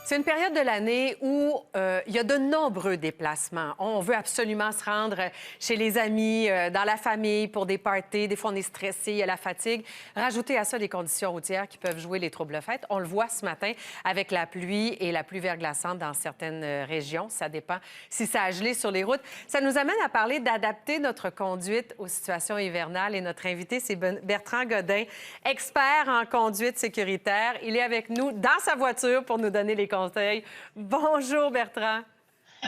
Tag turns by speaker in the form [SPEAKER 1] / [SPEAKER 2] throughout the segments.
[SPEAKER 1] C'est une période de l'année où il y a de nombreux déplacements. On veut absolument se rendre chez les amis, dans la famille, pour des parties. Des fois, on est stressé, il y a la fatigue. Rajoutez à ça les conditions routières qui peuvent jouer les troubles-fêtes. On le voit ce matin avec la pluie et la pluie verglaçante dans certaines régions. Ça dépend si ça a gelé sur les routes. Ça nous amène à parler d'adapter notre conduite aux situations hivernales. Et notre invité, c'est Bertrand Godin, expert en conduite sécuritaire. Il est avec nous dans sa voiture pour nous donner les conseils. Bonjour, Bertrand.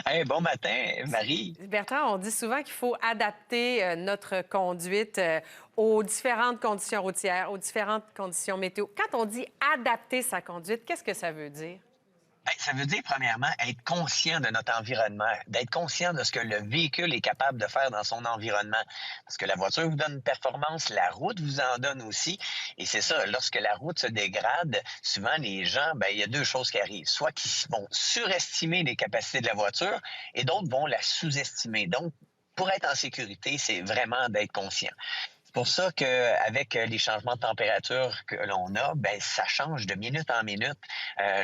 [SPEAKER 2] Hey, bon matin, Marie.
[SPEAKER 1] Bertrand, on dit souvent qu'il faut adapter notre conduite aux différentes conditions routières, aux différentes conditions météo. Quand on dit adapter sa conduite, qu'est-ce que ça veut dire?
[SPEAKER 2] Bien, ça veut dire, premièrement, être conscient de notre environnement, d'être conscient de ce que le véhicule est capable de faire dans son environnement. Parce que la voiture vous donne une performance, la route vous en donne aussi. Et c'est ça, lorsque la route se dégrade, souvent les gens, bien, il y a deux choses qui arrivent. Soit qu'ils vont surestimer les capacités de la voiture et d'autres vont la sous-estimer. Donc, pour être en sécurité, c'est vraiment d'être conscient. C'est pour ça qu'avec les changements de température que l'on a, ben ça change de minute en minute.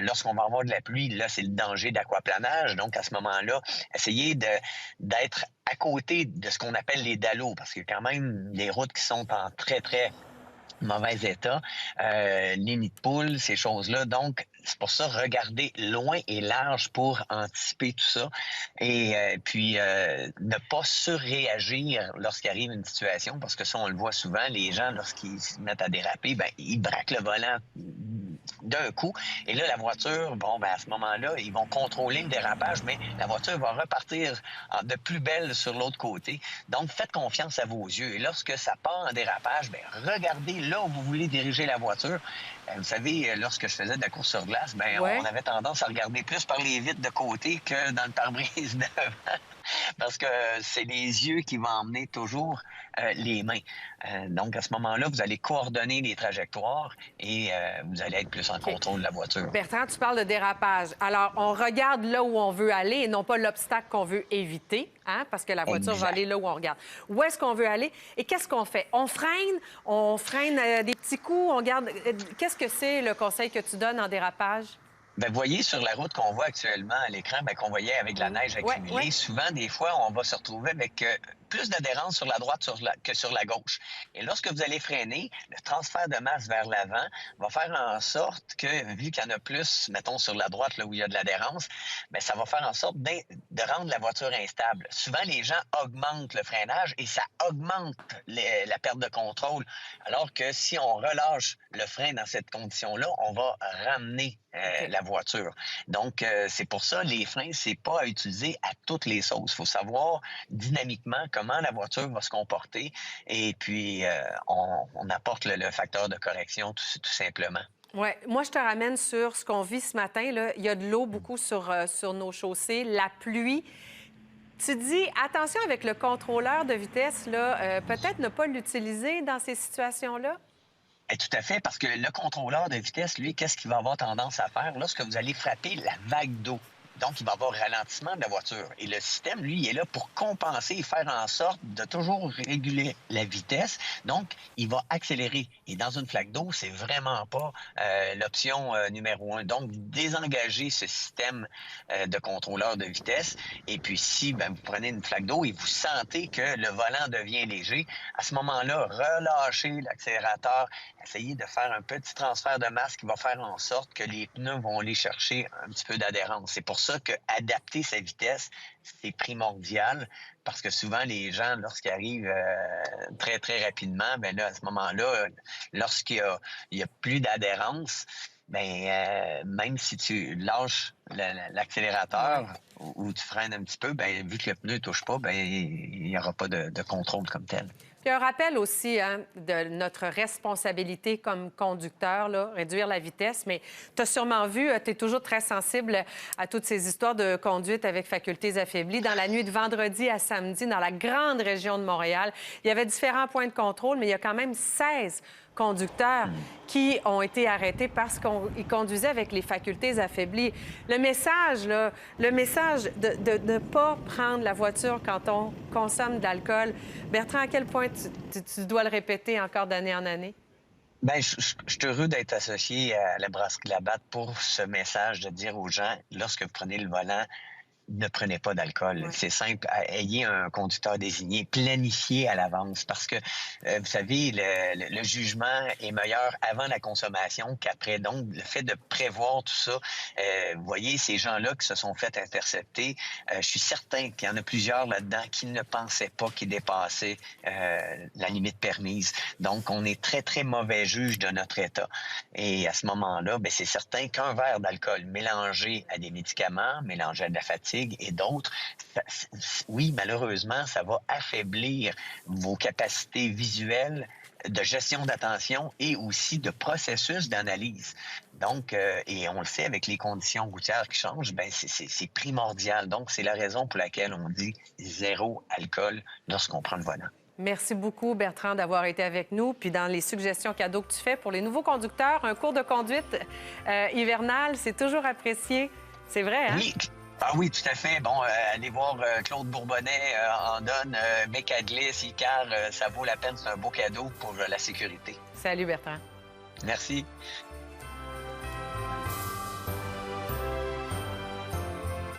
[SPEAKER 2] Lorsqu'on va avoir de la pluie, là, c'est le danger d'aquaplanage. Donc, à ce moment-là, essayez d'être à côté de ce qu'on appelle les dallos, parce qu'il y a quand même des routes qui sont en très, très mauvais état, les nids de poules, ces choses-là. Donc, c'est pour ça, regarder loin et large pour anticiper tout ça. Et puis, ne pas surréagir lorsqu'il arrive une situation, parce que ça, on le voit souvent, les gens, lorsqu'ils se mettent à déraper, ben ils braquent le volant d'un coup. Et là, la voiture, bon, ben à ce moment-là, ils vont contrôler le dérapage, mais la voiture va repartir de plus belle sur l'autre côté. Donc, faites confiance à vos yeux. Et lorsque ça part en dérapage, ben regardez là où vous voulez diriger la voiture. Vous savez, lorsque je faisais de la course sur glace, ben
[SPEAKER 1] Ouais.
[SPEAKER 2] on avait tendance à regarder plus par les vitres de côté que dans le pare-brise devant. Parce que c'est les yeux qui vont emmener toujours les mains. Donc, à ce moment-là, vous allez coordonner les trajectoires et vous allez être plus en contrôle de la voiture.
[SPEAKER 1] Bertrand, tu parles de dérapage. Alors, on regarde là où on veut aller et non pas l'obstacle qu'on veut éviter, hein, parce que la voiture va aller là où on regarde. Où est-ce qu'on veut aller et qu'est-ce qu'on fait? On freine des petits coups, on garde... Qu'est-ce que c'est le conseil que tu donnes en dérapage?
[SPEAKER 2] Ben, vous voyez sur la route qu'on voit actuellement à l'écran, ben, qu'on voyait avec la neige accumulée,
[SPEAKER 1] Ouais.
[SPEAKER 2] souvent, des fois, on va se retrouver avec plus d'adhérence sur la droite que sur la gauche. Et lorsque vous allez freiner, le transfert de masse vers l'avant va faire en sorte que, vu qu'il y en a plus, mettons, sur la droite, là où il y a de l'adhérence, ben, ça va faire en sorte de rendre la voiture instable. Souvent, les gens augmentent le freinage et ça augmente la perte de contrôle. Alors que si on relâche le frein dans cette condition-là, on va ramener la voiture. Donc, c'est pour ça, les freins, c'est pas à utiliser à toutes les sauces. Il faut savoir dynamiquement comment la voiture va se comporter et puis on apporte le facteur de correction tout simplement.
[SPEAKER 1] Oui. Moi, je te ramène sur ce qu'on vit ce matin. Là. Il y a de l'eau beaucoup sur nos chaussées, la pluie. Tu dis, attention avec le contrôleur de vitesse, là, peut-être ne pas l'utiliser dans ces situations-là?
[SPEAKER 2] Et tout à fait, parce que le contrôleur de vitesse, lui, qu'est-ce qu'il va avoir tendance à faire lorsque vous allez frapper la vague d'eau? Donc, il va y avoir ralentissement de la voiture. Et le système, lui, il est là pour compenser et faire en sorte de toujours réguler la vitesse. Donc, il va accélérer. Et dans une flaque d'eau, c'est vraiment pas l'option numéro 1. Donc, désengagez ce système de contrôleur de vitesse. Et puis, si ben, vous prenez une flaque d'eau et vous sentez que le volant devient léger, à ce moment-là, relâchez l'accélérateur. Essayez de faire un petit transfert de masse qui va faire en sorte que les pneus vont aller chercher un petit peu d'adhérence. C'est pour ça qu'adapter sa vitesse, c'est primordial parce que souvent, les gens, lorsqu'ils arrivent très, très rapidement, bien là, à ce moment-là, lorsqu'il y a plus d'adhérence, bien, même si tu lâches l'accélérateur ou tu freines un petit peu, bien, vu que le pneu ne touche pas, bien, il n'y aura pas de contrôle comme tel.
[SPEAKER 1] Puis un rappel aussi hein, de notre responsabilité comme conducteur, là, réduire la vitesse. Mais tu as sûrement vu, tu es toujours très sensible à toutes ces histoires de conduite avec facultés affaiblies. Dans la nuit de vendredi à samedi, dans la grande région de Montréal, il y avait différents points de contrôle, mais il y a quand même 16 conducteurs qui ont été arrêtés parce qu'ils conduisaient avec les facultés affaiblies. Le message, là, de ne pas prendre la voiture quand on consomme de l'alcool, Bertrand, à quel point tu dois le répéter encore d'année en année?
[SPEAKER 2] Ben, je suis heureux d'être associé à la brasserie Labatt pour ce message de dire aux gens, lorsque vous prenez le volant, ne prenez pas d'alcool.
[SPEAKER 1] Ouais.
[SPEAKER 2] C'est simple. Ayez un conducteur désigné, planifié à l'avance parce que, vous savez, le jugement est meilleur avant la consommation qu'après. Donc, le fait de prévoir tout ça, vous voyez, ces gens-là qui se sont fait intercepter, je suis certain qu'il y en a plusieurs là-dedans qui ne pensaient pas qu'ils dépassaient la limite permise. Donc, on est très, très mauvais juge de notre état. Et à ce moment-là, ben, c'est certain qu'un verre d'alcool mélangé à des médicaments, mélangé à de la fatigue et d'autres, oui, malheureusement, ça va affaiblir vos capacités visuelles de gestion d'attention et aussi de processus d'analyse. Donc, et on le sait avec les conditions routières qui changent, ben c'est primordial. Donc, c'est la raison pour laquelle on dit zéro alcool lorsqu'on prend le volant.
[SPEAKER 1] Merci beaucoup, Bertrand, d'avoir été avec nous. Puis dans les suggestions cadeaux que tu fais pour les nouveaux conducteurs, un cours de conduite hivernale, c'est toujours apprécié. C'est vrai, hein?
[SPEAKER 2] Oui. Ah oui, tout à fait. Bon, allez voir Claude Bourbonnais en donne, bec à glisse, Icar, ça vaut la peine, c'est un beau cadeau pour la sécurité.
[SPEAKER 1] Salut, Bertrand.
[SPEAKER 2] Merci.